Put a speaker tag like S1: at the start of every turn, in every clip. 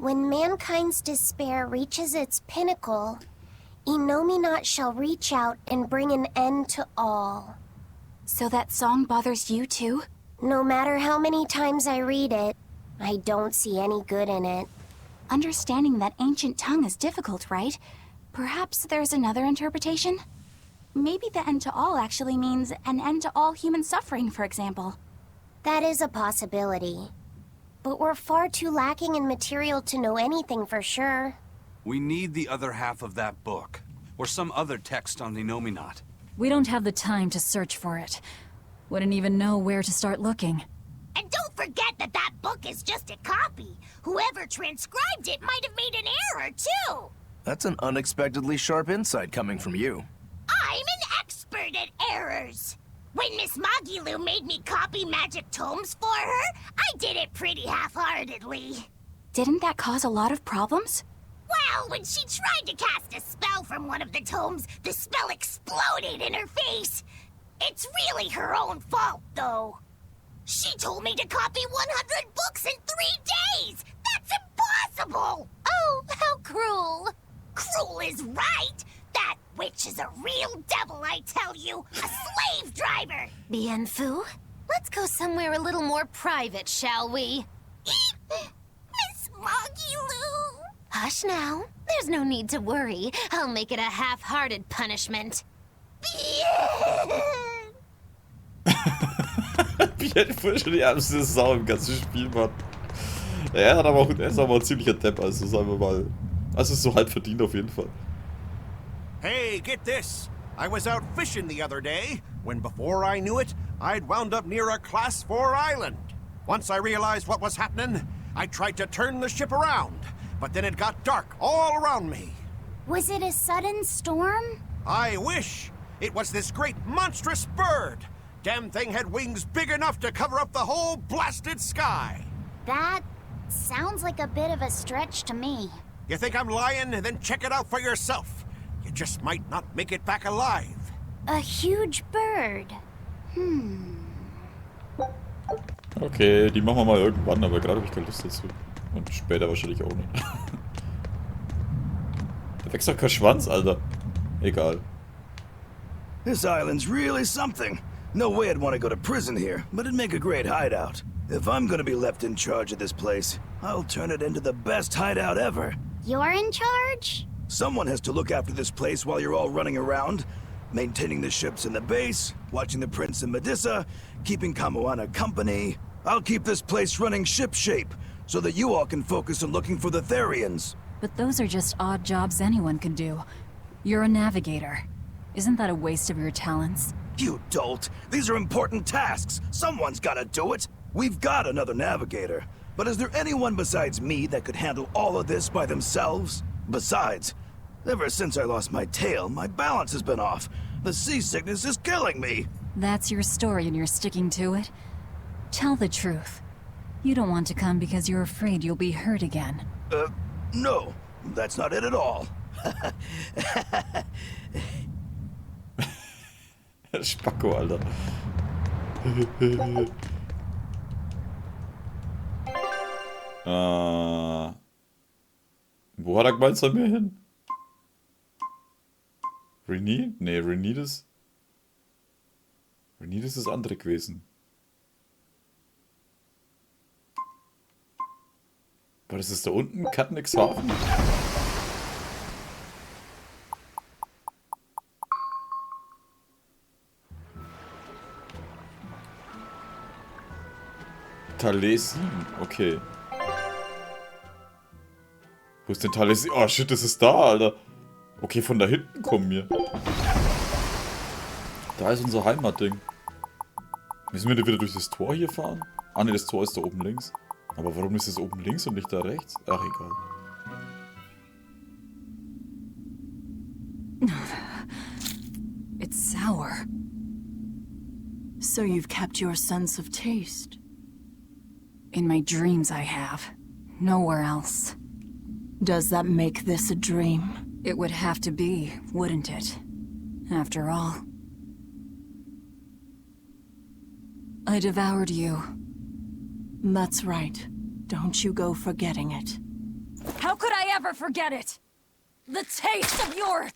S1: When mankind's despair reaches its pinnacle, Enominat shall reach out and bring an end to all.
S2: So that song bothers you too?
S1: No matter how many times I read it, I don't see any good in it.
S2: Understanding that ancient tongue is difficult, right? Perhaps there's another interpretation? Maybe the end to all actually means an end to all human suffering, for example.
S1: That is a possibility. But we're far too lacking in material to know anything for sure.
S3: We need the other half of that book, or some other text on Enominat.
S4: We don't have the time to search for it. Wouldn't even know where to start looking.
S5: And don't forget that that book is just a copy. Whoever transcribed it might have made an error, too.
S6: That's an unexpectedly sharp insight coming from you.
S5: I'm an expert at errors. When Miss Magilu made me copy magic tomes for her, I did it pretty half-heartedly.
S2: Didn't that cause a lot of problems?
S5: Well, when she tried to cast a spell from one of the tomes, the spell exploded in her face. It's really her own fault, though. She told me to copy 100 books in 3 days! That's impossible!
S1: Oh, how cruel!
S5: Cruel is right! That witch is a real devil, I tell you! A slave driver!
S1: Bien Phu, let's go somewhere a little more private, shall we?
S5: Miss Magilu!
S1: Hush now. There's no need to worry. I'll make it a half-hearted punishment.
S7: Bien Phu schon die ärmste Sau im ganzen Spiel, Mann. Er hat aber auch, er ist aber ein ziemlicher Depp, also sagen wir mal. Also ist so halb verdient auf jeden Fall.
S8: Hey, get this! I was out fishing the other day, when before I knew it, I'd wound up near a Class 4 island. Once I realized what was happening, I tried to turn the ship around, but then it got dark all around me.
S1: Was it a sudden storm?
S8: I wish! It was this great monstrous bird! Damn thing had wings big enough to cover up the whole blasted sky!
S1: That sounds like a bit of a stretch to me.
S8: You think I'm lying? Then check it out for yourself. You just might not make it back alive.
S1: A huge bird.
S7: Okay, die machen wir mal irgendwann, aber gerade habe ich keine Lust dazu. Und später wahrscheinlich auch nicht. Da wächst doch kein Schwanz, Alter. Egal.
S6: This island's really something. No way I'd want to go to prison here, but it'd make a great hideout. If I'm gonna be left in charge of this place, I'll turn it into the best hideout ever.
S1: You're in charge?
S6: Someone has to look after this place while you're all running around, maintaining the ships in the base, watching the Prince and Medusa, keeping Kamoana company. I'll keep this place running ship-shape, so that you all can focus on looking for the Therians.
S4: But those are just odd jobs anyone can do. You're a navigator. Isn't that a waste of your talents?
S6: You dolt! These are important tasks! Someone's gotta do it! We've got another navigator, but is there anyone besides me that could handle all of this by themselves? Besides, ever since I lost my tail, my balance has been off. The seasickness is killing me!
S4: That's your story and you're sticking to it? Tell the truth. You don't want to come because you're afraid you'll be hurt again.
S6: No. That's not it at all.
S7: Spacko, Alter. Wo hat er gemeint, soll mir hin? Renee? Nee, Renides ist das andere gewesen. Aber das ist da unten, Katnixhafen? Talesin, okay. Wo ist denn Talesin? Oh shit, das ist da, Alter. Okay, von da hinten kommen wir. Da ist unser Heimatding. Müssen wir denn wieder durch das Tor hier fahren? Ah ne, das Tor ist da oben links. Aber warum ist es oben links und nicht da rechts? Ach, egal.
S9: It's sour. So you've kept your sense of taste?
S4: In my dreams I have. Nowhere else.
S9: Does that make this a dream?
S4: It would have to be, wouldn't it? After all. I devoured you.
S9: That's right. Don't you go forgetting it.
S4: How could I ever forget it? The taste of your...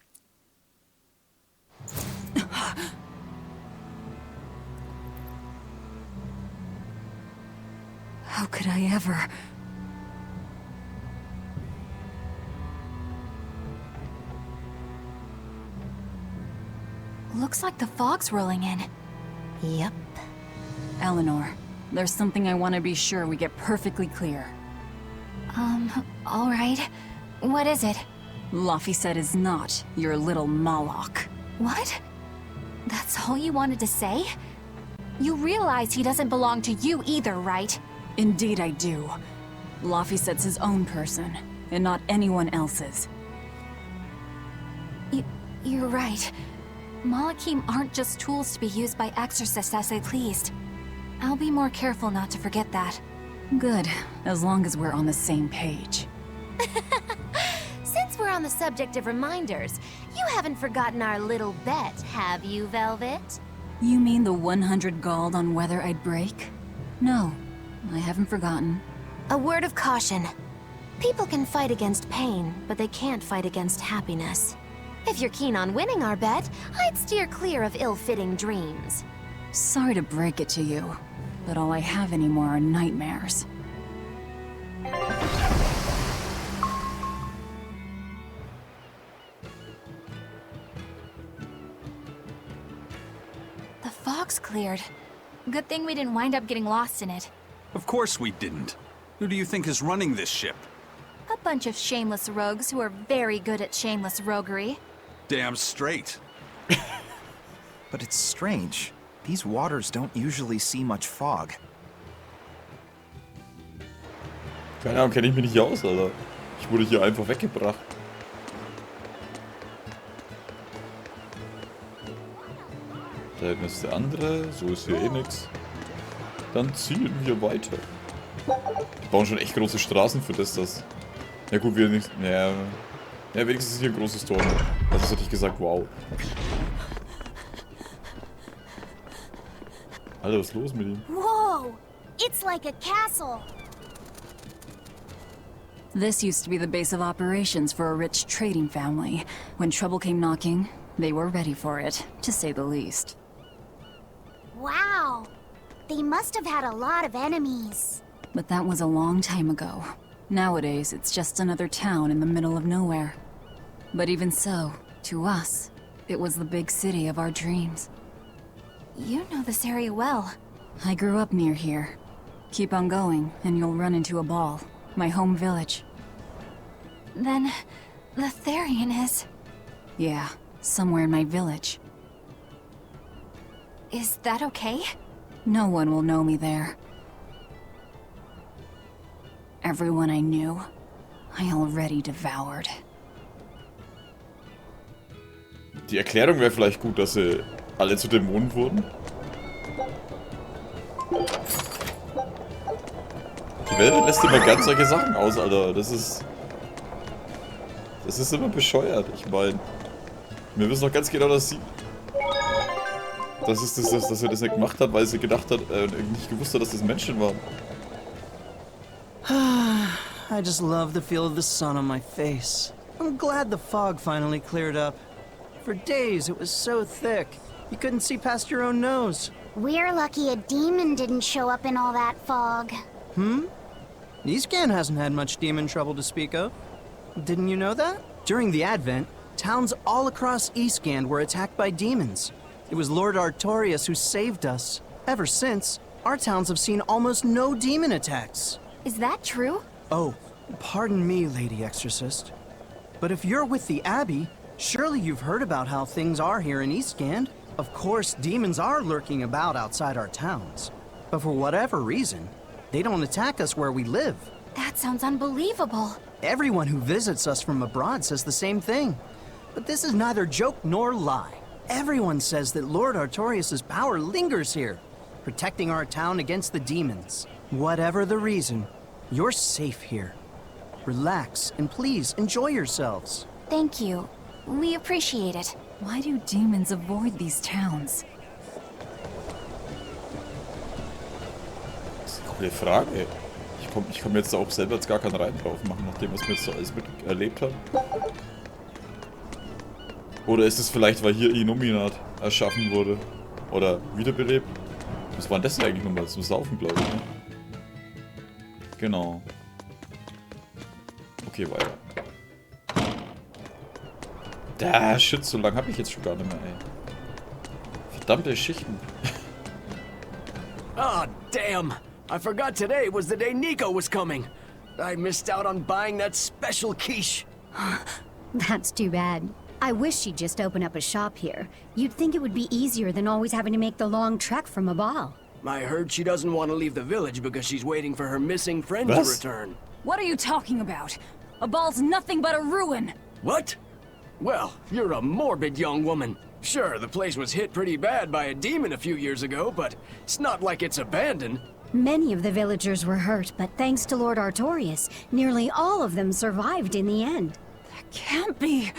S4: How could I ever...
S2: Looks like the fog's rolling in.
S1: Yep.
S4: Eleanor, there's something I want to be sure we get perfectly clear.
S2: All right. What is it?
S4: Laphicet is not your little Moloch.
S2: What? That's all you wanted to say? You realize he doesn't belong to you either, right?
S4: Indeed I do. Laphicet's his own person, and not anyone else's.
S2: You're right. Malachim aren't just tools to be used by exorcists as they pleased. I'll be more careful not to forget that.
S4: Good, as long as we're on the same page.
S1: Since we're on the subject of reminders, you haven't forgotten our little bet, have you, Velvet?
S4: You mean the 100 gold on whether I'd break? No, I haven't forgotten.
S1: A word of caution. People can fight against pain, but they can't fight against happiness. If you're keen on winning our bet, I'd steer clear of ill-fitting dreams.
S4: Sorry to break it to you, but all I have anymore are nightmares.
S2: The fog's cleared. Good thing we didn't wind up getting lost in it.
S3: Of course we didn't. Who do you think is running this ship?
S2: A bunch of shameless rogues who are very good at shameless roguery.
S3: Damn straight.
S10: But it's strange. These waters don't usually see much fog.
S7: Keine Ahnung, kenne ich mich nicht aus, Alter. Ich wurde hier einfach weggebracht. Da hinten ist der andere, so ist hier eh nix. Dann ziehen wir weiter. Die bauen schon echt große Straßen für das. Ja gut, wir nicht. Ja, wenigstens ist hier ein großes Tor. Das hätte ich gesagt, wow. Alter, was ist los mit ihm?
S1: Whoa! It's like a castle.
S4: This used to be the base of operations for a rich trading family. When trouble came knocking, they were ready for it, to say the least.
S1: Wow! They must have had a lot of enemies.
S4: But that was a long time ago. Nowadays, it's just another town in the middle of nowhere. But even so, to us, it was the big city of our dreams.
S2: You know this area well.
S4: I grew up near here. Keep on going, and you'll run into a ball. My home village.
S2: Then, the Therian is...
S4: Yeah, somewhere in my village.
S2: Is that okay?
S4: No one will know me there. Everyone I knew, I already devoured.
S7: Die Erklärung wäre vielleicht gut, dass sie alle zu Dämonen wurden. Die Welt lässt immer ganz solche Sachen aus, Alter. Das ist immer bescheuert. Ich meine, wir wissen doch ganz genau, dass sie... dass er das nicht gemacht hat, weil sie gedacht hat, nicht gewusst hat, dass das Menschen waren.
S11: I just love the feel of the sun on my face. I'm glad the fog finally cleared up. For days it was so thick, you couldn't see past your own nose.
S1: We're lucky a demon didn't show up in all that fog.
S11: Eastgand hasn't had much demon trouble to speak of. Didn't you know that? During the Advent, towns all across Eastgand were attacked by demons. It was Lord Artorius who saved us. Ever since, our towns have seen almost no demon attacks.
S2: Is that true?
S11: Oh, pardon me, Lady Exorcist. But if you're with the Abbey, surely you've heard about how things are here in Eastgand. Of course, demons are lurking about outside our towns. But for whatever reason, they don't attack us where we live.
S2: That sounds unbelievable.
S11: Everyone who visits us from abroad says the same thing. But this is neither joke nor lie. Everyone says that Lord Artorius' power lingers here, protecting our town against the demons. Whatever the reason, you're safe here. Relax and please enjoy yourselves.
S2: Thank you. We appreciate it.
S4: Why do demons avoid these towns?
S7: Das ist eine coole Frage. Ich komm, ich kann mir jetzt auch selber jetzt gar keinen Reim drauf machen, nachdem was wir jetzt so alles erlebt haben. Oder ist es vielleicht, weil hier Illuminat erschaffen wurde? Oder wiederbelebt? Was war denn das eigentlich nochmal? Zum Saufen, glaube ich, ne? Genau. Okay, weiter. Da, shit, so lange habe ich jetzt schon gar nicht mehr, ey. Verdammte Schichten.
S12: Oh, damn! I forgot today was the day Nico was coming. I missed out on buying that special quiche.
S13: That's too bad. I wish she'd just open up a shop here. You'd think it would be easier than always having to make the long trek from a ball.
S12: I heard she doesn't want to leave the village because she's waiting for her missing friend to return.
S4: What are you talking about? A ball's nothing but a ruin.
S12: What? Well, you're a morbid young woman. Sure, the place was hit pretty bad by a demon a few years ago, but it's not like it's abandoned.
S13: Many of the villagers were hurt, but thanks to Lord Artorius, nearly all of them survived in the end.
S4: That can't be.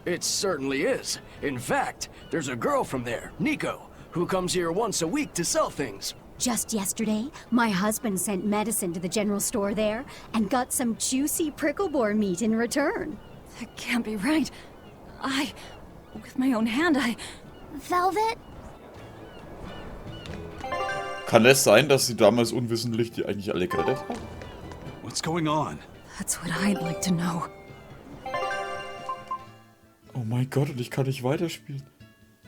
S12: It certainly is. In fact, there's a girl from there, Nico, who comes here once a week to sell things.
S13: Just yesterday, my husband sent medicine to the general store there and got some juicy prickle boar meat in return.
S4: That can't be right. With my own hand,
S1: Velvet?
S7: Kann es sein, dass sie damals unwissentlich die eigentlich alle gerettet haben?
S3: What's going on?
S4: That's what I'd like to know.
S7: Oh mein Gott, und ich kann nicht weiterspielen.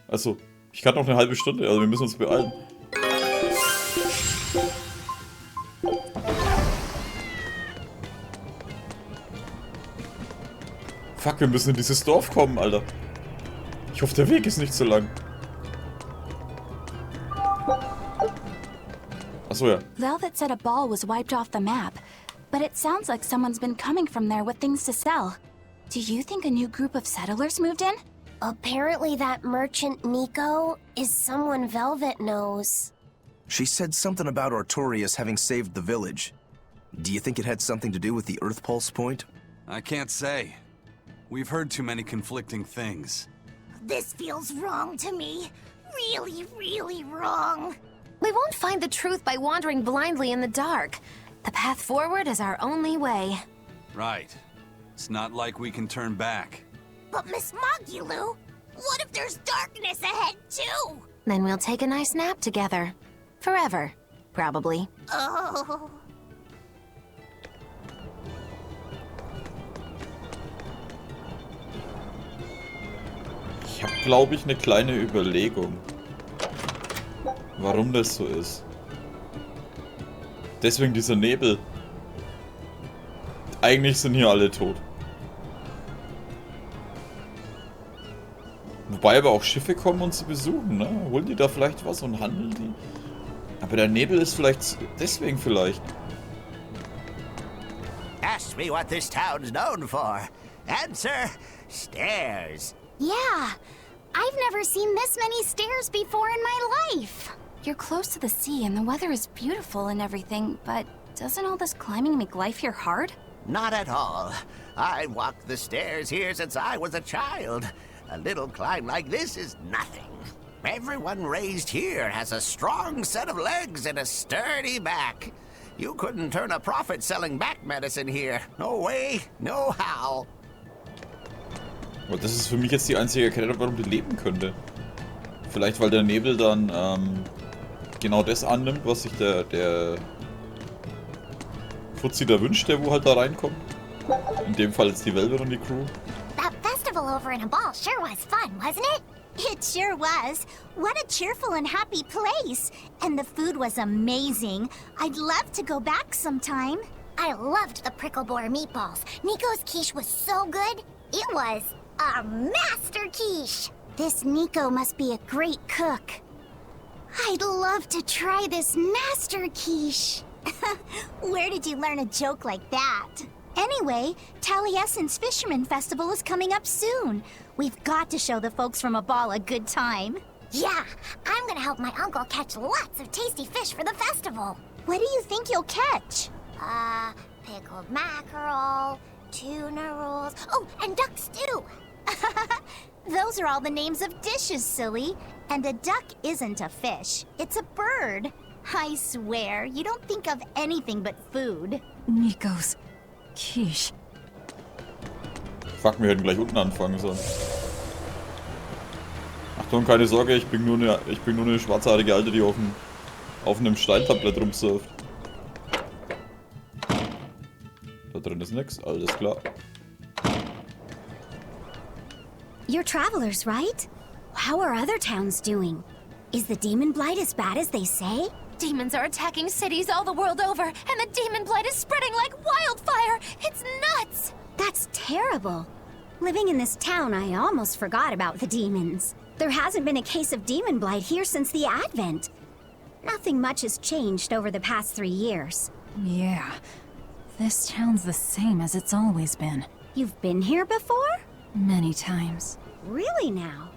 S7: Also, ich kann noch eine halbe Stunde, also wir müssen uns beeilen. Fuck, wir müssen in dieses Dorf kommen, Alter. Ich hoffe, der Weg ist nicht so lang. Achso, ja.
S2: Velvet said a ball was wiped off the map, but it sounds like someone's been coming from there with things to sell. Do you think a new group of settlers moved in?
S5: Apparently that merchant Nico is someone Velvet knows.
S10: She said something about Artorius having saved the village. Do you think it had something to do with the Earth Pulse point?
S3: I can't say. We've heard too many conflicting things.
S5: This feels wrong to me. Really, really wrong.
S1: We won't find the truth by wandering blindly in the dark. The path forward is our only way.
S3: Right. It's not like we can turn back.
S5: But Miss Mogulu, what if there's darkness ahead too?
S1: Then we'll take a nice nap together. Forever, probably.
S5: Oh.
S7: Ich habe, glaube ich, eine kleine Überlegung, warum das so ist. Deswegen dieser Nebel. Eigentlich sind hier alle tot. Wobei aber auch Schiffe kommen und sie besuchen, ne? Holen die da vielleicht was und handeln die? Aber der Nebel ist vielleicht deswegen vielleicht.
S14: Ask me what this town's known for. Answer, stairs.
S2: Yeah, I've never seen this many stairs before in my life. You're close to the sea and the weather is beautiful and everything, but doesn't all this climbing make life here hard?
S14: Not at all. I walked the stairs here since I was a child. A little climb like this is nothing. Everyone raised here has a strong set of legs and a sturdy back. You couldn't turn a profit selling back medicine here. No way, no how.
S7: Aber das ist für mich jetzt die einzige Erklärung, warum die leben könnte. Vielleicht, weil der Nebel dann genau das annimmt, was sich der Fuzzi da wünscht, der wo halt da reinkommt. In dem Fall jetzt die Velvet und die Crew.
S5: That festival over in a ball sure was fun, wasn't it?
S15: It sure was. What a cheerful and happy place. And the food was amazing. I'd love to go back sometime.
S5: I loved the prickle boar meatballs. Nico's quiche was so good. It was a master quiche.
S15: This Nico must be a great cook. I'd love to try this master quiche. Where did you learn a joke like that? Anyway, Taliesin's Fisherman Festival is coming up soon. We've got to show the folks from Abal a good time.
S5: Yeah, I'm gonna help my uncle catch lots of tasty fish for the festival.
S15: What do you think you'll catch?
S5: Pickled mackerel, tuna rolls, oh, and duck stew.
S15: Those are all the names of dishes, silly. And a duck isn't a fish, it's a bird. I swear, you don't think of anything but food.
S4: Nikos. Quiche.
S7: Fuck, wir hätten gleich unten anfangen sollen. Achtung, keine Sorge, ich bin nur eine schwarzhaarige Alte, die auf einem Steintablett rumsurft. Da drin ist nix, alles klar.
S15: You're travelers, right? How are other towns doing? Is the demon blight as bad as they say?
S1: Demons are attacking cities all the world over, and the demon blight is spreading like wildfire! It's nuts!
S15: That's terrible. Living in this town, I almost forgot about the demons. There hasn't been a case of demon blight here since the Advent. Nothing much has changed over the past 3 years.
S4: Yeah. This town's the same as it's always been.
S15: You've been here before?
S4: Many times.
S15: Really now?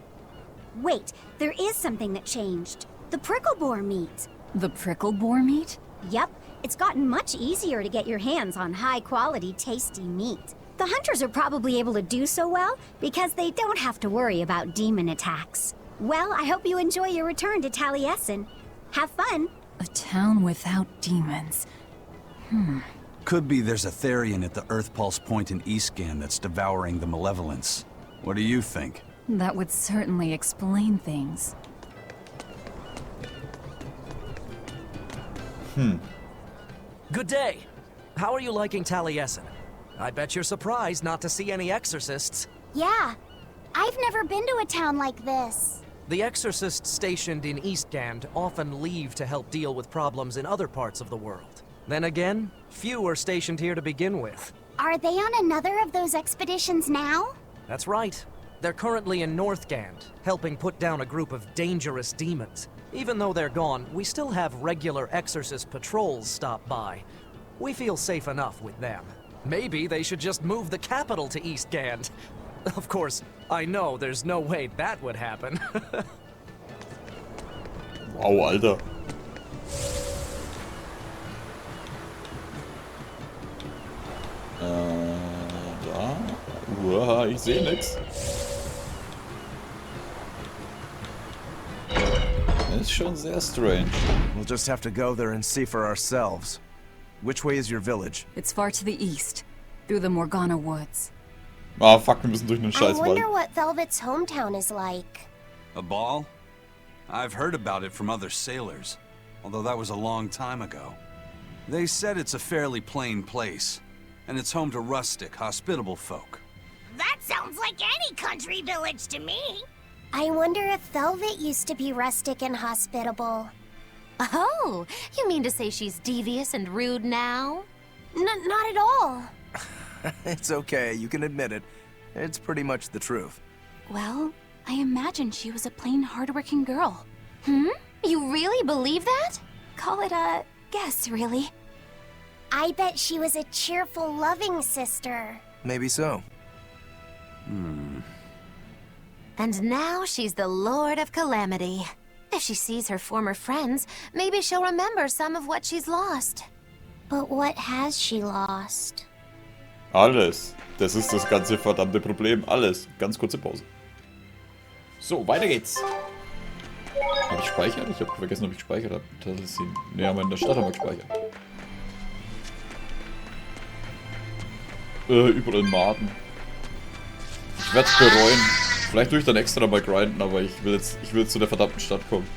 S15: Wait, there is something that changed. The prickle boar meat.
S4: The prickle boar meat?
S15: Yep, it's gotten much easier to get your hands on high-quality, tasty meat. The hunters are probably able to do so well because they don't have to worry about demon attacks. Well, I hope you enjoy your return to Taliesin. Have fun.
S4: A town without demons.
S3: Could be there's a Therian at the Earth Pulse Point in Eastgand that's devouring the malevolence. What do you think?
S4: That would certainly explain things.
S16: Good day. How are you liking Taliesin? I bet you're surprised not to see any exorcists.
S15: Yeah, I've never been to a town like this.
S16: The exorcists stationed in Eastgand often leave to help deal with problems in other parts of the world. Then again, few are stationed here to begin with.
S15: Are they on another of those expeditions now?
S16: That's right. They're currently in Northgand, helping put down a group of dangerous demons. Even though they're gone, we still have regular exorcist patrols stop by. We feel safe enough with them. Maybe they should just move the capital to Eastgand. Of course, I know there's no way that would happen.
S7: Wow, Alter. Da. Uah, ich sehe nix. Ist schon sehr strange.
S10: We'll just have to go there and see for ourselves. Which way is your village?
S4: It's far to the east, through the Morgana woods.
S7: Ah, fuck, wir müssen durch einen
S15: I
S7: Scheißwald.
S15: wonder what Velvet's hometown is like.
S3: A ball? I've heard about it from other sailors, although that was a long time ago. They said it's a fairly plain place, and it's home to rustic, hospitable folk.
S5: That sounds like any country village to me.
S15: I wonder if Velvet used to be rustic and hospitable.
S1: Oh, you mean to say she's devious and rude now?
S15: Not at all.
S10: It's okay, you can admit it. It's pretty much the truth.
S2: Well, I imagine she was a plain, hardworking girl.
S1: You really believe that?
S2: Call it a guess, really.
S15: I bet she was a cheerful, loving sister.
S10: Maybe so.
S1: And now she's the Lord of Calamity. If she sees her former friends, maybe she'll remember some of what she's lost.
S15: But what has she lost?
S7: Alles. Das ist das ganze verdammte Problem. Alles. Ganz kurze Pause. So, weiter geht's. Habe ich gespeichert? Ich habe vergessen, ob ich gespeichert habe. Ne, aber in der Stadt haben wir gespeichert. Überall Maden. Ich werde es bereuen. Vielleicht tue ich dann extra mal grinden, aber ich will jetzt zu der verdammten Stadt kommen.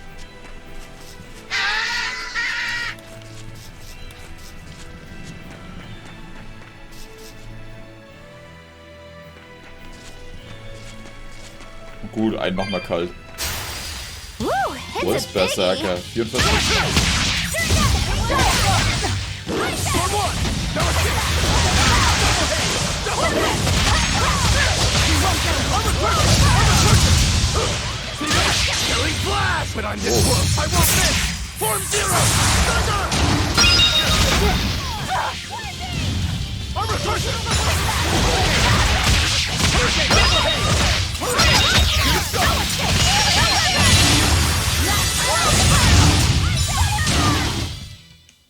S7: Gut, einen machen wir kalt. Wo ist Berserker? 44.
S6: But I'm this close. I won't miss. Form zero. Armor crush.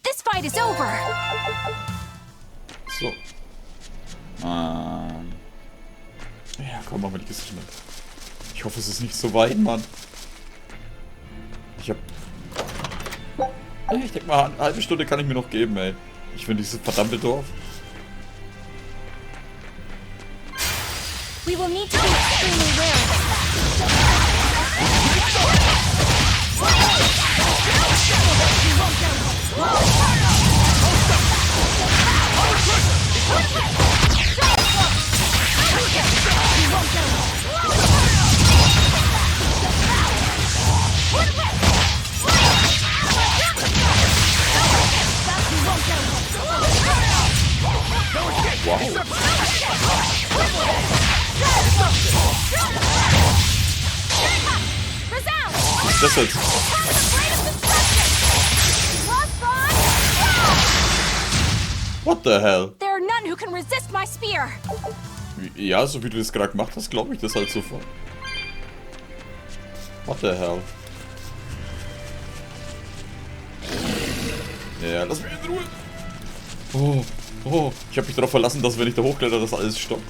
S1: This fight is over.
S7: So. Ja, komm, machen wir die Kiste schnell. Ich hoffe, es ist nicht so weit, Mann. Ich denke mal, eine halbe Stunde kann ich mir noch geben, ey. Ich finde dieses verdammte Dorf.
S2: We will need to be extremely wary.
S7: Wow. Was ist das jetzt? What the hell?
S2: There are none who can resist my spear.
S7: Ja, so wie du das gerade gemacht hast, glaube ich das halt sofort. What the hell? Ja, lass mich in Ruhe. Oh, oh, ich habe mich darauf verlassen, dass wenn ich da hochkletter, das alles stoppt.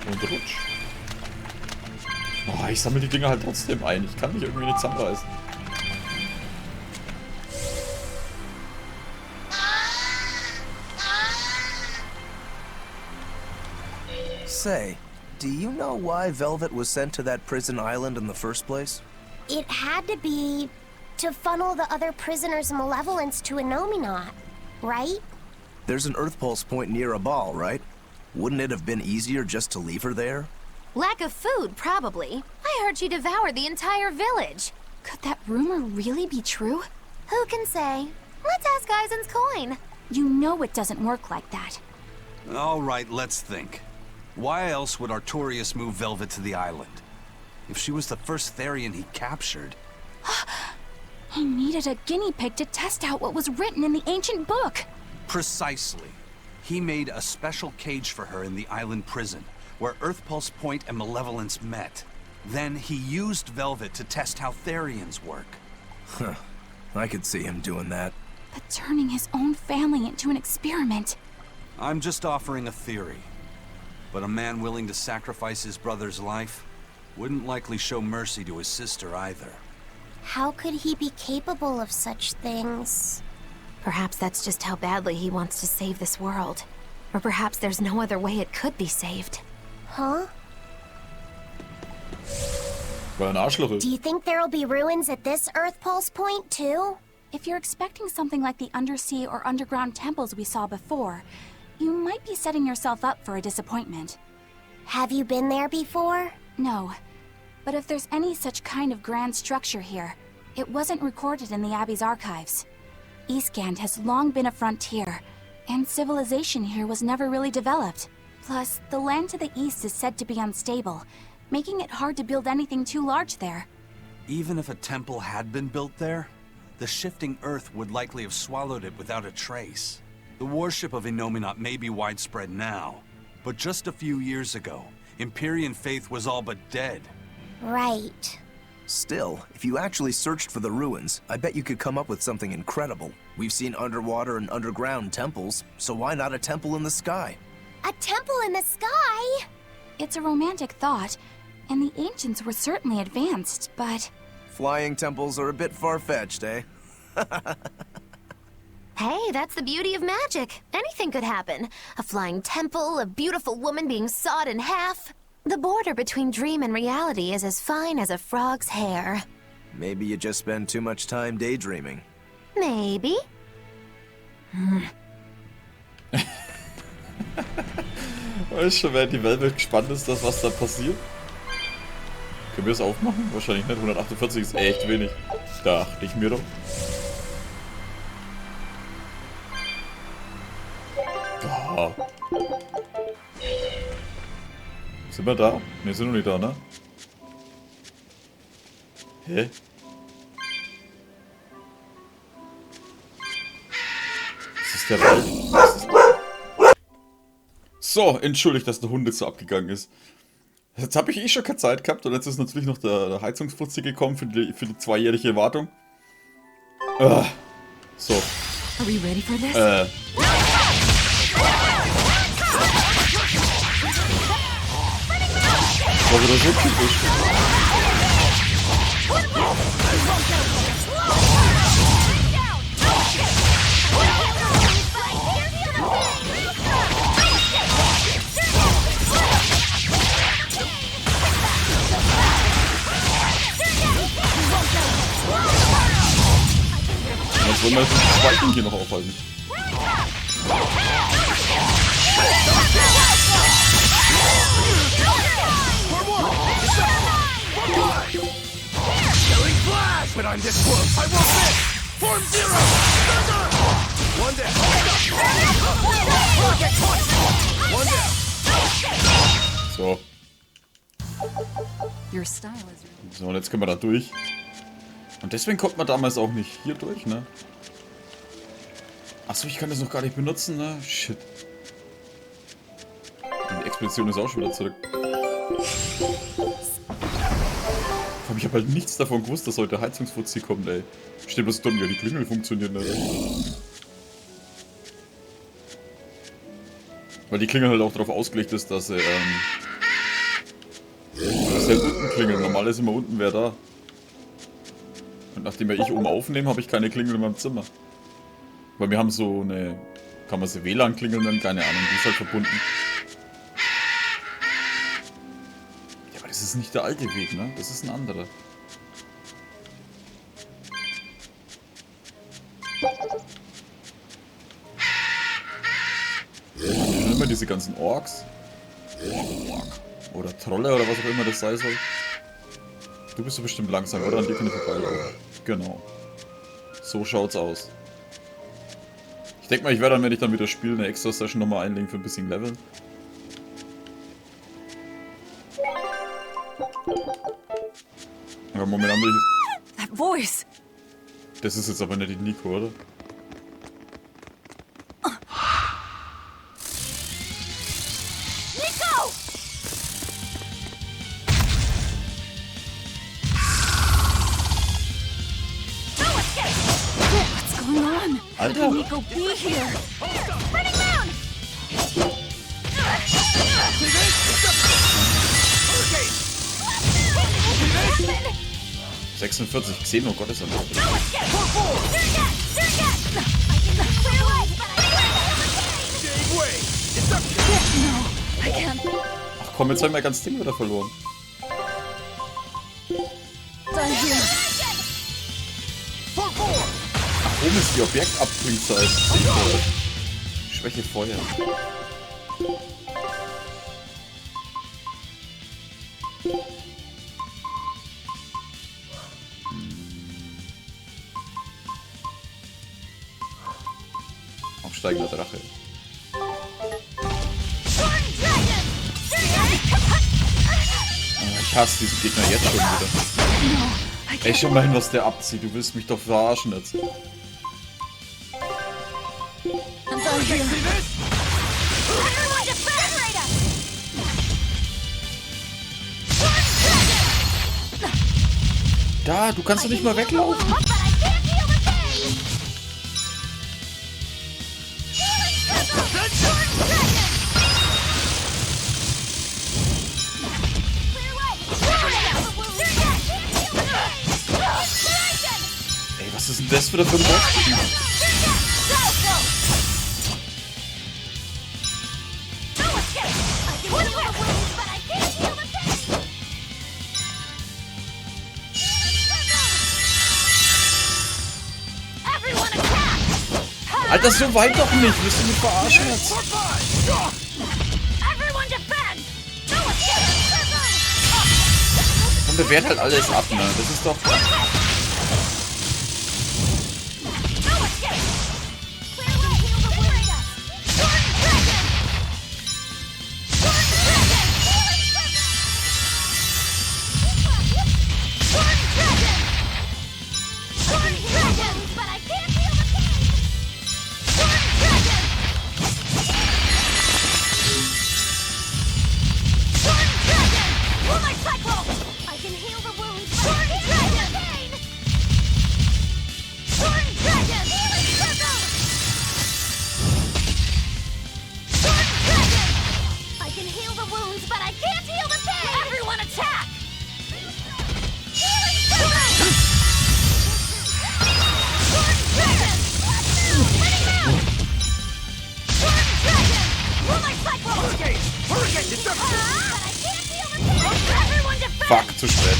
S7: Und rutsch. Oh, ich sammle die Dinger halt trotzdem ein. Ich kann mich irgendwie nicht zusammenreißen.
S10: Say, do you know why Velvet was sent to that prison island in the first place?
S15: It had to be to funnel the other prisoners' malevolence to Enominat, right?
S10: There's an Earth Pulse point near a ball, right? Wouldn't it have been easier just to leave her there?
S1: Lack of food, probably. I heard she devoured the entire village.
S2: Could that rumor really be true?
S1: Who can say? Let's ask Eisen's coin.
S2: You know it doesn't work like that.
S3: All right, let's think. Why else would Artorius move Velvet to the island? If she was the first Therian he captured...
S2: He needed a guinea pig to test out what was written in the ancient book.
S3: Precisely. He made a special cage for her in the island prison, where Earth Pulse Point and Malevolence met. Then he used Velvet to test how Therians work.
S10: Huh. I could see him doing that.
S2: But turning his own family into an experiment.
S3: I'm just offering a theory. But a man willing to sacrifice his brother's life wouldn't likely show mercy to his sister either.
S15: How could he be capable of such things?
S1: Perhaps that's just how badly he wants to save this world. Or perhaps there's no other way it could be saved.
S15: Huh?
S7: Weil ein Arschloch ist.
S15: Do you think there'll be ruins at this Earth Pulse point, too?
S2: If you're expecting something like the undersea or underground temples we saw before, you might be setting yourself up for a disappointment.
S15: Have you been there before?
S2: No. But if there's any such kind of grand structure here, it wasn't recorded in the Abbey's archives. Eastgand has long been a frontier, and civilization here was never really developed. Plus, the land to the east is said to be unstable, making it hard to build anything too large there.
S3: Even if a temple had been built there, the shifting earth would likely have swallowed it without a trace. The worship of Enominat may be widespread now, but just a few years ago, Empyrean faith was all but dead.
S15: Right.
S10: Still, if you actually searched for the ruins, I bet you could come up with something incredible. We've seen underwater and underground temples, so why not a temple in the sky?
S15: A temple in the sky?
S2: It's a romantic thought, and the ancients were certainly advanced, but...
S10: Flying temples are a bit far-fetched, eh?
S1: Hey, that's the beauty of magic. Anything could happen. A flying temple, a beautiful woman being sawed in half. The border between dream and reality is as fine as a frog's hair.
S10: Maybe you just spend too much time daydreaming.
S1: Maybe.
S7: Weißt schon, während die Welt gespannt ist, das was da passiert? Können wir es aufmachen? Wahrscheinlich nicht. 148 ist echt wenig. Dachte ich mir doch. Ja. Sind wir da? Ne, sind noch nicht da, ne? Hä? Das ist der Wald. So, entschuldigt, dass der Hund jetzt so abgegangen ist. Jetzt habe ich eh schon keine Zeit gehabt und jetzt ist natürlich noch der Heizungsfutzi gekommen für die 2-jährige Wartung. So.
S4: Are we ready for this?
S7: Was er da so typisch. Jetzt wollen wir das Viking hier noch aufhalten. So. So, und jetzt können wir da durch. Und deswegen kommt man damals auch nicht hier durch, ne? Achso, ich kann das noch gar nicht benutzen, ne? Shit. Die Expedition ist auch schon wieder zurück. Ich habe halt nichts davon gewusst, dass heute Heizungsfuzzi kommt, ey. Steht bloß dumm, ja, die Klingel funktionieren nicht. Weil die Klingel halt auch darauf ausgelegt ist, dass sie, dass halt unten klingeln. Normal ist immer unten wer da. Und nachdem ich oben aufnehme, habe ich keine Klingel in meinem Zimmer. Weil wir haben so eine... Kann man sie WLAN-Klingeln nennen? Keine Ahnung, die ist halt verbunden. Ja, aber das ist nicht der alte Weg, ne? Das ist ein anderer. Schon immer diese ganzen Orks. Oder Trolle oder was auch immer das sein soll. Du bist so bestimmt langsam, oder? An dir kann ich vorbeilaufen. Genau. So schaut's aus. Ich denke mal, ich werde dann, wenn ich dann wieder spiele, eine extra Session nochmal einlegen für ein bisschen Leveln. Aber momentan will ich...
S4: That voice!
S7: Das ist jetzt aber nicht die Nico, oder?
S5: Nico!
S4: What's going on?
S7: Alter!
S4: How can Nico be here?
S5: Running down!
S7: 46, Xeno, Gottes Willen. Ach komm, jetzt haben wir ganz Ding wieder verloren. Ach, oben ist die Objektabklingzeit. Schwäche Feuer. Aufsteigender Drache. Ich hasse diesen Gegner jetzt schon wieder. Ey, schau mal hin, was der abzieht. Du willst mich doch verarschen jetzt. Da, du kannst doch nicht mal weglaufen. Ey, was ist denn das für ein Boss? Alter, so weit doch nicht. Willst du mich verarschen jetzt? Und der wehrt halt alles ab, ne? Das ist doch... Fuck, zu spät.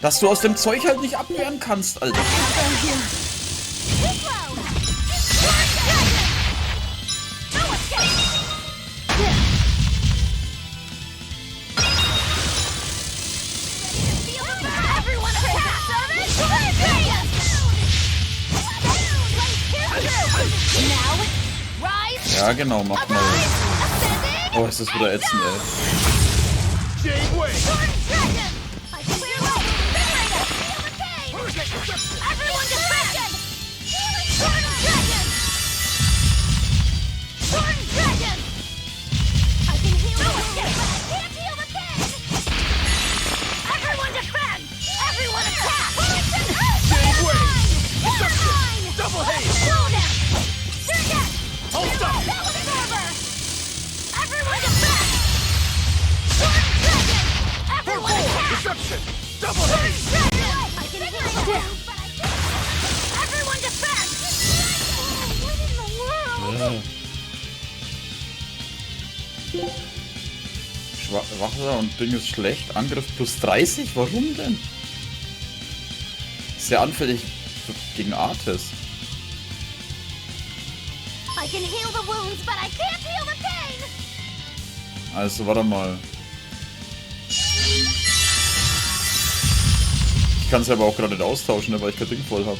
S7: Dass du aus dem Zeug halt nicht abwehren kannst, Alter. Ja, genau, mach mal. Oh, ist das wieder ätzend, ey. Wache und Ding ist schlecht. Angriff plus 30? Warum denn? Ist sehr anfällig gegen Artis. Also, warte mal. Ich kann es aber auch gerade nicht austauschen, ne, weil ich kein Ding voll habe.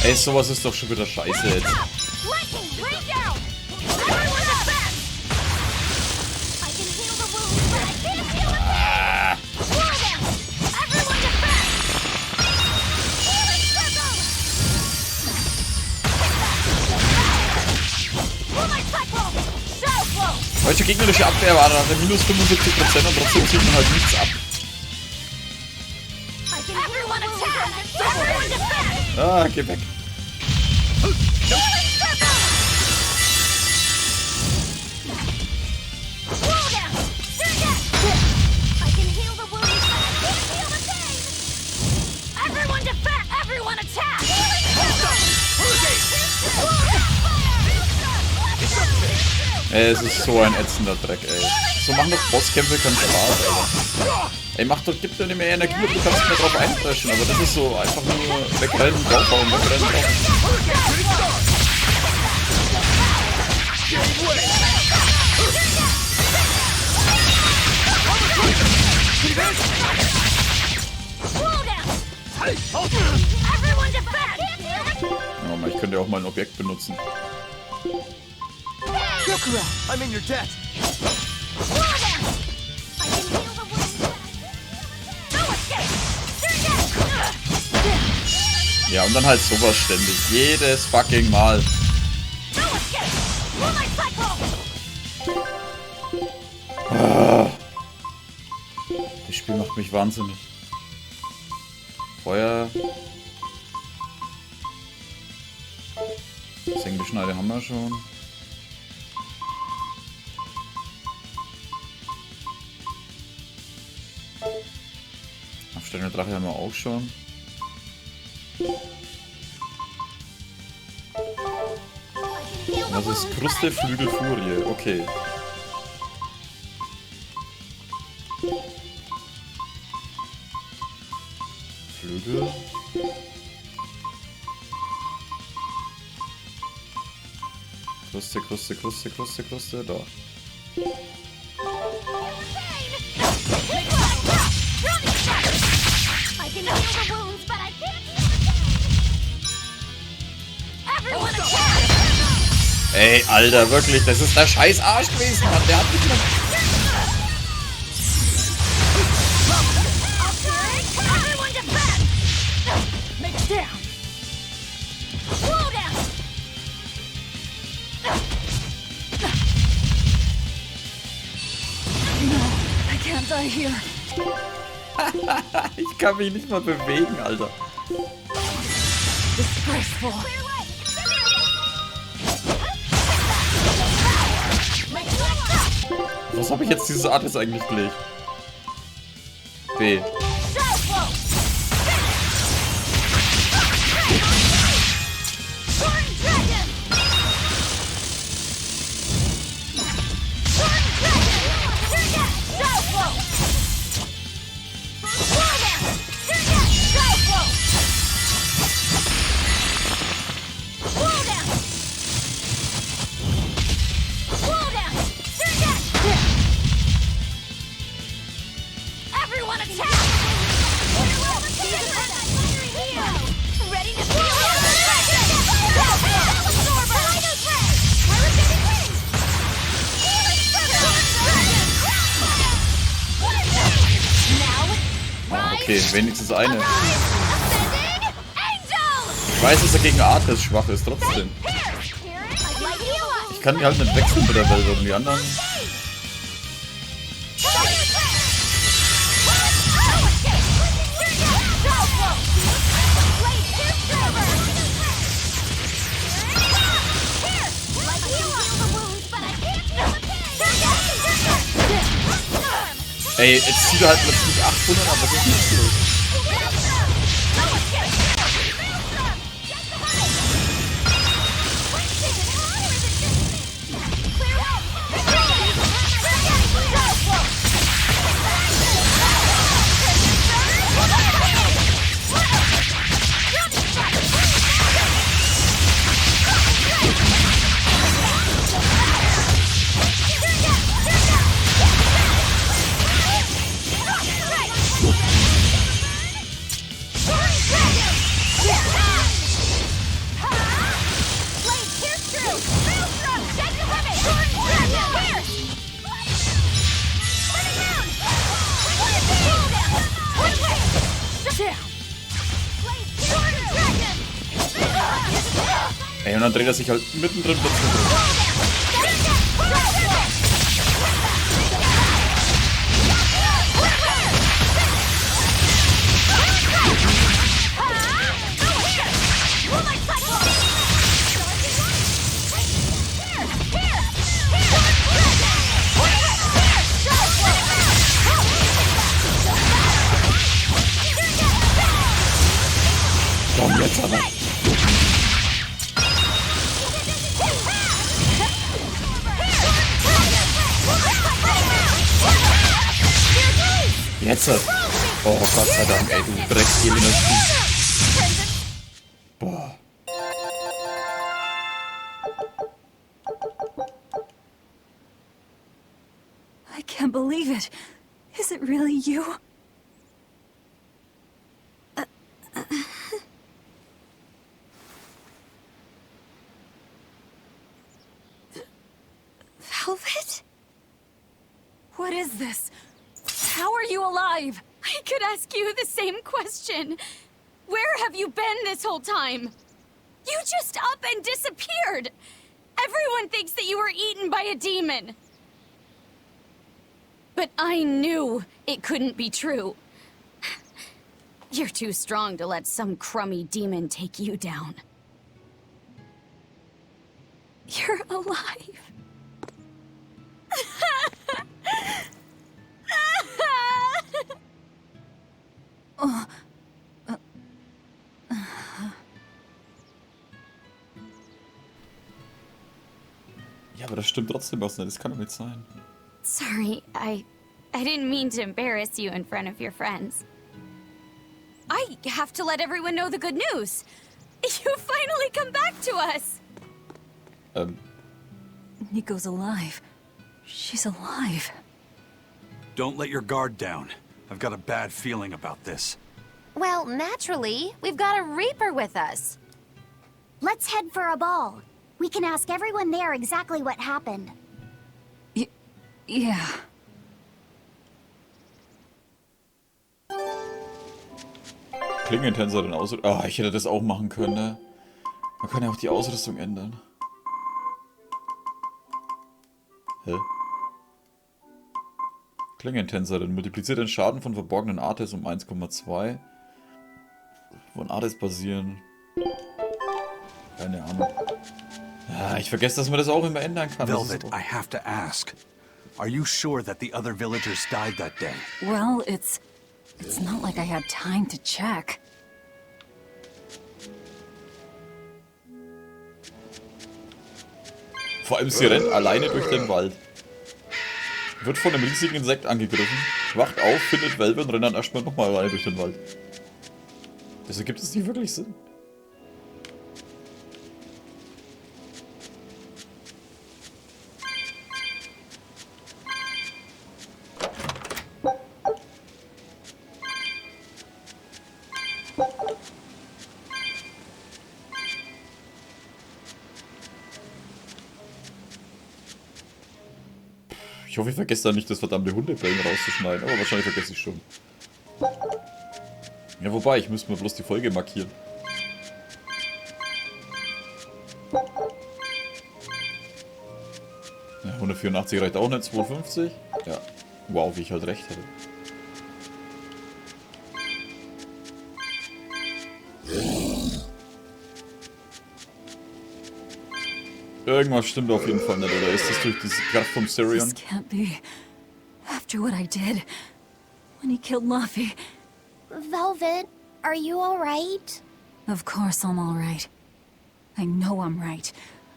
S7: Ey, sowas ist doch schon wieder scheiße jetzt. Deutsche gegnerische Abwehr war dann minus 75% und trotzdem zieht man halt nichts ab. Ah, geh weg. Ey, es ist so ein ätzender Dreck, ey. So machen doch Bosskämpfe keinen Spaß, Alter. Ey, gib dir nicht mehr Energie und du kannst nicht mehr drauf eindreschen, aber das ist so einfach nur wegrennen, draufhauen, wegrennen, draufhauen. Ja, ich könnte ja auch mal ein Objekt benutzen. I'm in your debt. Ja, und dann halt sowas ständig. Jedes fucking Mal. Ah. Das Spiel macht mich wahnsinnig. Feuer. Sengeschneide haben wir schon. Aufstände Drache haben wir auch schon. Das ist Kruste, Flügel, Furie. Okay. Flügel. Kruste, Kruste, Kruste, Kruste, Kruste. Da. Ey, Alter, wirklich, das ist der scheiß Arsch gewesen, Mann. Der hat mich noch... Ich kann mich nicht mal bewegen, Alter.
S4: Disgraceful.
S7: Was habe ich jetzt dieses Artes eigentlich gelegt? B. Okay, wenigstens eine. Ich weiß, dass er gegen Artes schwach ist, trotzdem. Ich kann die halt nicht wechseln mit der Welt und die anderen. Ey, jetzt zieht er halt plötzlich 800, aber das ist nicht los. Ey, und dann dreht er sich halt mittendrin plötzlich drin. Komm, jetzt aber. Jetzt. Oh Gott sei Dank, ey, du Drecksgel in das Spiel. Boah.
S4: I can't believe it. Is it really you?
S2: Velvet?
S4: What is this? How are you alive?
S2: I could ask you the same question. Where have you been this whole time? You just up and disappeared. Everyone thinks that you were eaten by a demon. But I knew it couldn't be true. You're too strong to let some crummy demon take you down. You're alive.
S7: Ja, aber das stimmt trotzdem was nicht. Das kann doch nicht sein.
S2: Sorry, I didn't mean to embarrass you in front of your friends. I have to let everyone know the good news. You finally come back to us.
S4: Nico's alive. She's alive.
S3: Don't let your guard down. I've got a bad feeling about this.
S1: Well, naturally, we've got a Reaper with us.
S15: Let's head for a ball. We can ask everyone there exactly what happened.
S4: Yeah.
S7: Klingentänzer den Ausrüstung. Ah, ich hätte das auch machen können, ne? Man kann ja auch die Ausrüstung ändern. Hä? Klingentänzerin multipliziert den Schaden von verborgenen Artes um 1,2. Von alles passieren. Keine Ahnung. Ja, ich vergesse, dass man das auch immer ändern kann.
S3: Velvet, I have to ask. Are you sure that the other villagers died that day?
S4: Well, it's not like I had time to check.
S7: Vor allem, sie rennt alleine durch den Wald. Wird von einem riesigen Insekt angegriffen, wacht auf, findet Velvet und rennt dann erstmal nochmal alleine durch den Wald. Das ergibt es nicht wirklich Sinn. Ich hoffe, ich vergesse da nicht, das verdammte Hundebellen rauszuschneiden, aber wahrscheinlich vergesse ich schon. Ja, wobei, ich müsste mir bloß die Folge markieren. Ja, 184 reicht auch nicht, 250. Ja, wow, wie ich halt recht hatte. Irgendwas stimmt auf jeden Fall nicht, oder ist das durch diese Kraft vom Syrian?
S4: This can't be. After what I did, when he killed Luffy.
S15: Velvet, are you alright?
S4: Of course I'm all right. I know I'm right.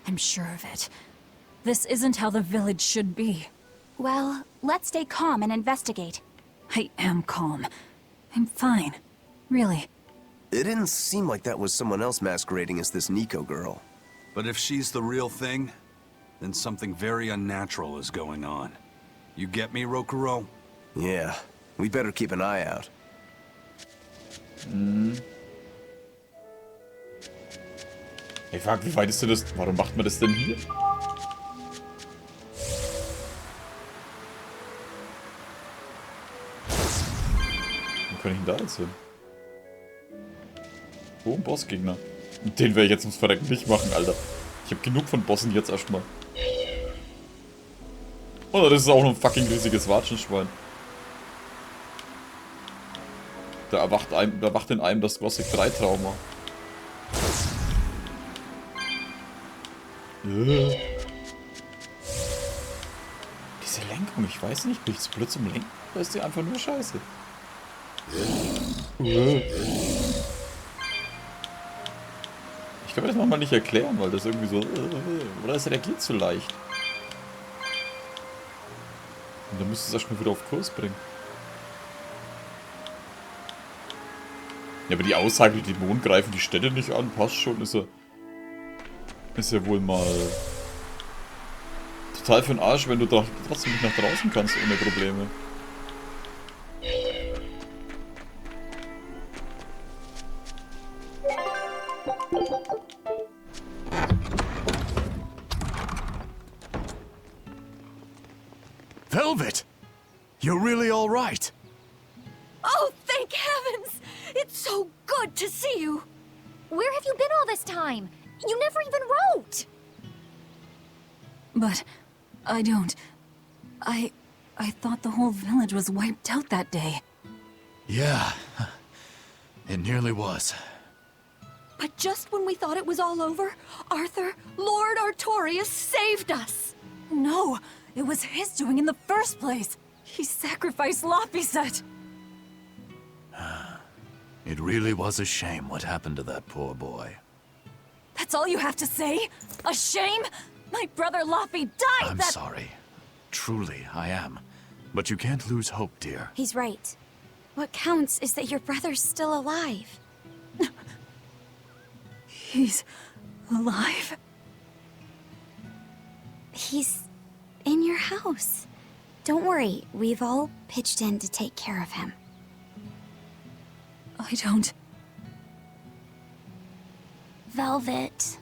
S4: I'm sure of it. This isn't how the village should be.
S2: Well, let's stay calm and investigate.
S4: I am calm. I'm fine. Really.
S10: It didn't seem like that was someone else masquerading as this Nico girl.
S3: But if she's the real thing, then something very unnatural is going on. You get me, Rokuro?
S10: Yeah, we better keep an eye out.
S7: Ey, fuck, wie weit ist denn das? Warum macht man das denn hier? Wo kann ich denn da jetzt hin? Oh, ein Bossgegner. Den werde ich jetzt ums Verrecken nicht machen, Alter. Ich habe genug von Bossen jetzt erstmal. Oh, das ist auch noch ein fucking riesiges Watschenschwein. Da erwacht in einem das Gothic 3 Trauma. Diese Lenkung, ich weiß nicht, bin ich zu blöd zum Lenken? Oder ist die einfach nur scheiße? Ich kann mir das manchmal nicht erklären, weil das irgendwie so... Oder es reagiert zu leicht. Und dann müsste es erstmal wieder auf Kurs bringen. Ja, aber die Aussage, die Dämonen greifen die Städte nicht an, passt schon, ist ja wohl mal... total für den Arsch, wenn du trotzdem nicht nach draußen kannst ohne Probleme.
S6: Velvet! You're really all right.
S1: Oh, thank heavens! It's so good to see you! Where have you been all this time? You never even wrote!
S4: But I don't... I thought the whole village was wiped out that day.
S6: Yeah, it nearly was.
S1: But just when we thought it was all over, Arthur, Lord Artorias saved us!
S4: No, it was his doing in the first place. He sacrificed Lapiset.
S6: It really was a shame what happened to that poor boy.
S4: That's all you have to say? A shame? My brother Lapi died.
S6: I'm sorry. Truly, I am. But you can't lose hope, dear.
S2: He's right. What counts is that your brother's still alive.
S4: He's alive?
S2: He's in your house. Don't worry, we've all pitched in to take care of him.
S4: I don't...
S15: Velvet.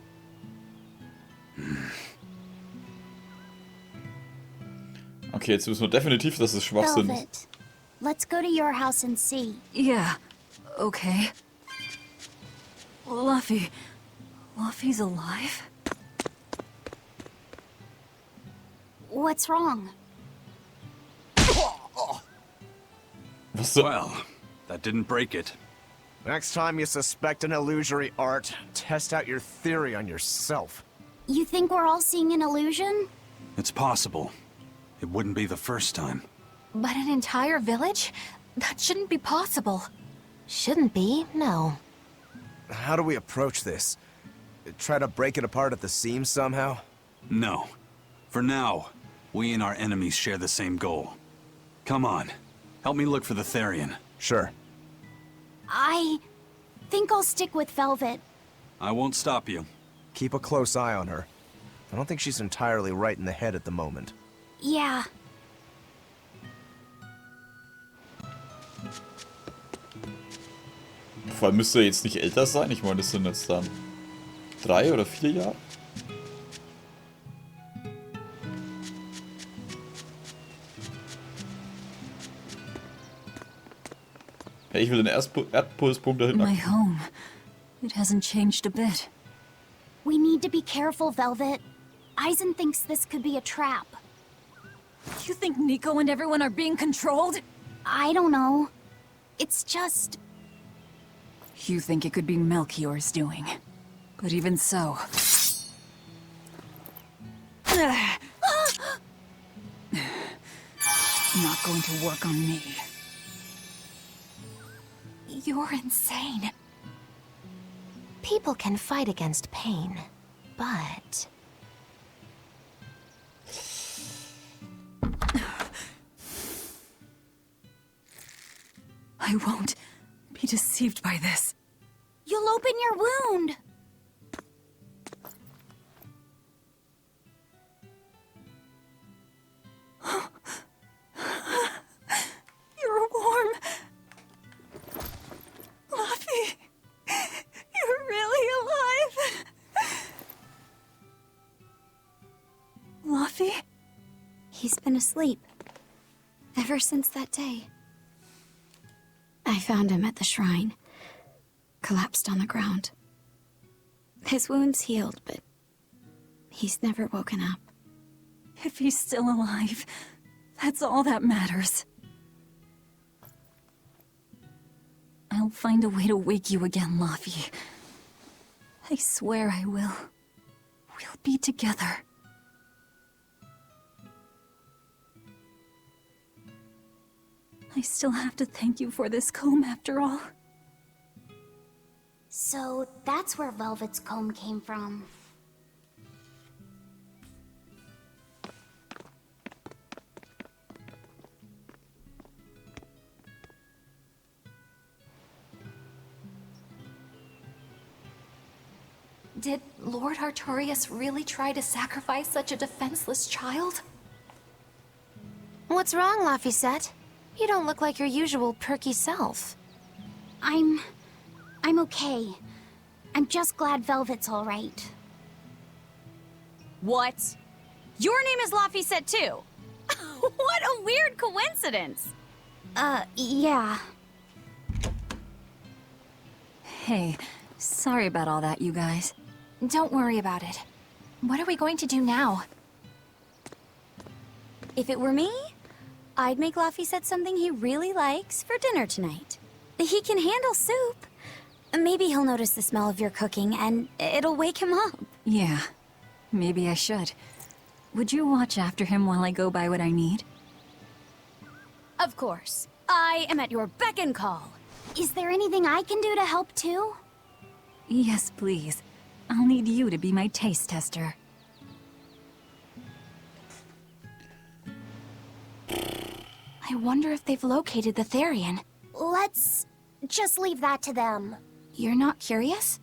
S7: Okay, jetzt wissen wir definitiv, dass es Schwachsinn ist.
S15: Velvet, let's go to your house and see.
S4: Yeah, okay. Luffy's alive?
S15: What's wrong?
S3: Well, that didn't break it.
S14: Next time you suspect an illusory art, test out your theory on yourself.
S15: You think we're all seeing an illusion?
S3: It's possible. It wouldn't be the first time.
S2: But an entire village? That shouldn't be possible.
S1: Shouldn't be, no.
S10: How do we approach this? Try to break it apart at the seams somehow?
S3: No. For now, we and our enemies share the same goal. Come on. Help me look for the Therian.
S10: Sure.
S15: I think I'll stick with Velvet.
S3: I won't stop you.
S10: Keep a close eye on her. I don't think she's entirely right in the head at the moment.
S15: Yeah.
S7: Vor allem müsste er jetzt nicht älter sein. Ich meine, das sind jetzt dann 3 oder 4 Jahre. Hey, ich will den Erdpulspunkt da hinten.
S4: My home. It hasn't changed a bit.
S15: We need to be careful, Velvet. Eisen thinks this could be a trap.
S4: You think Nico and everyone are being controlled?
S15: I don't know. It's just...
S4: You think it could be Melchior's doing. But even so... Not going to work on me.
S2: You're insane.
S1: People can fight against pain, but...
S4: I won't be deceived by this.
S15: You'll open your wound!
S4: You're warm. Luffy, you're really alive. Luffy?
S2: He's been asleep. Ever since that day. I found him at the shrine. Collapsed on the ground. His wounds healed, but he's never woken up.
S4: If he's still alive, that's all that matters. I'll find a way to wake you again, Luffy. I swear I will. We'll be together. I still have to thank you for this comb after all.
S15: So that's where Velvet's comb came from.
S2: Did Lord Artorias really try to sacrifice such a defenseless child?
S1: What's wrong, Laphicet? You don't look like your usual perky self.
S15: I'm okay. I'm just glad Velvet's all right.
S17: What? Your name is Laphicet too? What a weird coincidence!
S15: Yeah.
S4: Hey, sorry about all that, you guys.
S2: Don't worry about it. What are we going to do now?
S17: If it were me, I'd make Laphicet something he really likes for dinner tonight. He can handle soup. Maybe he'll notice the smell of your cooking and it'll wake him up.
S4: Yeah, maybe I should. Would you watch after him while I go buy what I need?
S17: Of course. I am at your beck and call.
S15: Is there anything I can do to help too?
S4: Yes, please. I'll need you to be my taste tester.
S2: I wonder if they've located the Therian.
S15: Let's just leave that to them.
S2: You're not curious?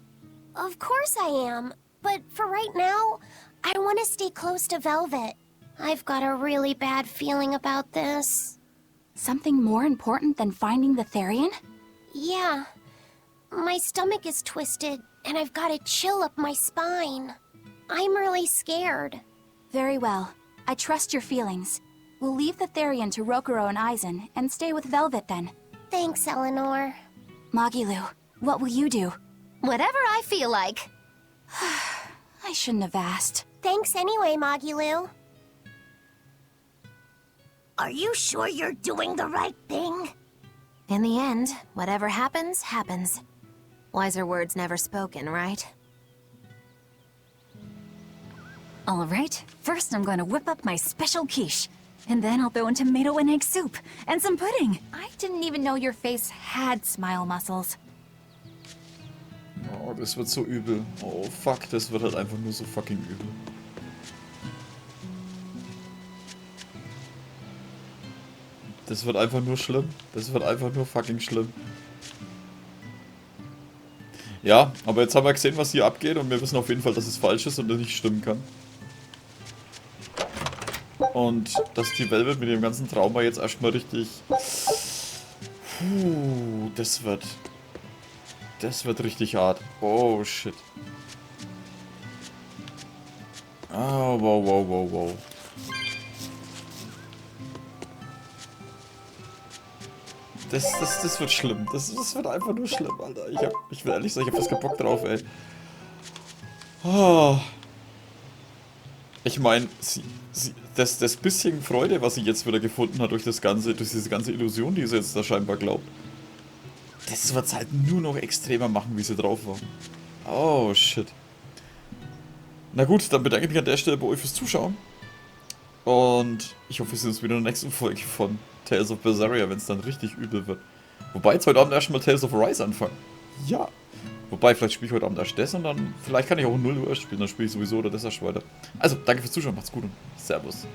S15: Of course I am, but for right now, I want to stay close to Velvet. I've got a really bad feeling about this.
S2: Something more important than finding the Therian?
S15: Yeah. My stomach is twisted, and I've got a chill up my spine. I'm really scared.
S2: Very well. I trust your feelings. We'll leave the Therian to Rokurou and Eisen, and stay with Velvet then.
S15: Thanks, Eleanor.
S2: Magilu, what will you do?
S1: Whatever I feel like.
S2: I shouldn't have asked.
S15: Thanks anyway, Magilu.
S5: Are you sure you're doing the right thing?
S1: In the end, whatever happens, happens. Wiser words never spoken, right?
S4: Alright, first I'm going to whip up my special quiche. And then I'll throw in tomato and egg soup. And some pudding.
S2: I didn't even know your face had smile muscles.
S7: Oh, das wird so übel. Oh, fuck, das wird halt einfach nur so fucking übel. Das wird einfach nur schlimm. Das wird einfach nur fucking schlimm. Ja, aber jetzt haben wir gesehen, was hier abgeht und wir wissen auf jeden Fall, dass es falsch ist und das nicht stimmen kann. Und dass die Velvet mit dem ganzen Trauma jetzt erstmal richtig... das wird richtig hart. Oh, shit. Oh, wow. Das wird schlimm. Das wird einfach nur schlimm, Alter. Ich will ehrlich sagen, ich hab fast keinen Bock drauf, ey. Oh. Ich meine, das bisschen Freude, was sie jetzt wieder gefunden hat durch diese ganze Illusion, die sie jetzt da scheinbar glaubt, das wird halt nur noch extremer machen, wie sie drauf war. Oh, shit. Na gut, dann bedanke ich mich an der Stelle bei euch fürs Zuschauen. Und ich hoffe, wir sehen uns wieder in der nächsten Folge von Tales of Berseria, wenn es dann richtig übel wird. Wobei jetzt heute Abend erstmal Tales of Arise anfangen. Ja. Wobei, vielleicht spiele ich heute Abend erst das und dann, vielleicht kann ich auch 0 Uhr spielen, dann spiele ich sowieso oder das erst weiter. Also, danke fürs Zuschauen, macht's gut und Servus.